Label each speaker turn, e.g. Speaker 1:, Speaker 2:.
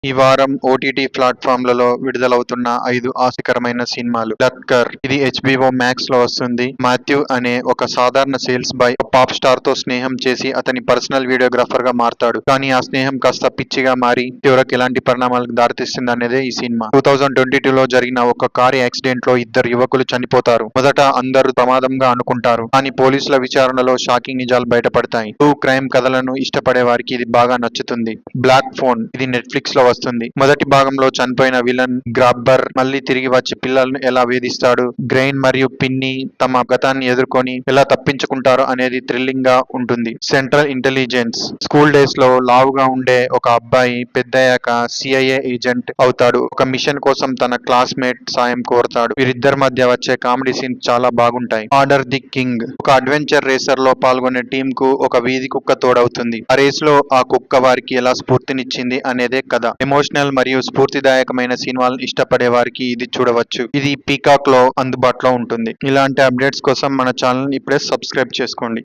Speaker 1: ఈ వారం ఓటీటీ ప్లాట్ఫామ్లలో విడుదలవుతున్న 5 ఆసక్తికరమైన సినిమాలు. లట్కర్ ఇది HBO మ్యాక్స్ లో వస్తుంది. మాథ్యూ అనే ఒక సాధారణ సేల్స్ బాయ్ పాప్ స్టార్ తో స్నేహం చేసి అతని పర్సనల్ వీడియోగ్రాఫర్ గా మారతాడు. కానీ ఆ స్నేహం కాస్త పిచ్చిగా మారి చివరకు ఎలాంటి పరిణామాలకు దారితీస్తుంది అనేదే ఈ సినిమా. 2022లో జరిగిన ఒక కారు యాక్సిడెంట్ లో 2 యువకులు చనిపోతారు. మొదట అందరూ ప్రమాదంగా అనుకుంటారు. కానీ పోలీసుల విచారణలో షాకింగ్ నిజాలు బయటపడతాయి. ట్రూ క్రైమ్ కథలను ఇష్టపడే వారికి ఇది బాగా నచ్చుతుంది. బ్లాక్ ఫోన్ ఇది నెట్ఫ్లిక్స్ లో వస్తుంది. మొదటి భాగంలో చనిపోయిన విలన్ గ్రాబ్బర్ మళ్ళీ తిరిగి వచ్చి పిల్లలను ఎలా వేధిస్తాడు, గ్రెయిన్ మరియు పిన్ని తమ గతాన్ని ఎదుర్కొని ఎలా తప్పించుకుంటారు అనేది థ్రిల్లింగ్ గా ఉంటుంది. సెంట్రల్ ఇంటెలిజెన్స్ స్కూల్ డేస్ లో లావుగా ఉండే ఒక అబ్బాయి పెద్దయ్యాక CIA ఏజెంట్ అవుతాడు. ఒక మిషన్ కోసం తన క్లాస్మేట్ సాయం కోరతాడు. వీరిద్దరి మధ్య వచ్చే కామెడీ సీన్స్ చాలా బాగుంటాయి. ఆర్డర్ ది కింగ్ ఒక అడ్వెంచర్ రేసర్ లో పాల్గొనే టీమ్ కు ఒక వీధి కుక్క తోడవుతుంది. ఆ రేస్ లో ఆ కుక్క వారికి ఎలా స్ఫూర్తినిచ్చింది అనేదే కథ. ఎమోషనల్ మరియు స్ఫూర్తిదాయకమైన సినిమాలను ఇష్టపడే వారికి ఇది చూడవచ్చు. ఇది పీకాక్ లో అందుబాటులో ఉంటుంది. ఇలాంటి అప్డేట్స్ కోసం మన ఛానల్ ఇప్పుడే సబ్స్క్రైబ్ చేసుకోండి.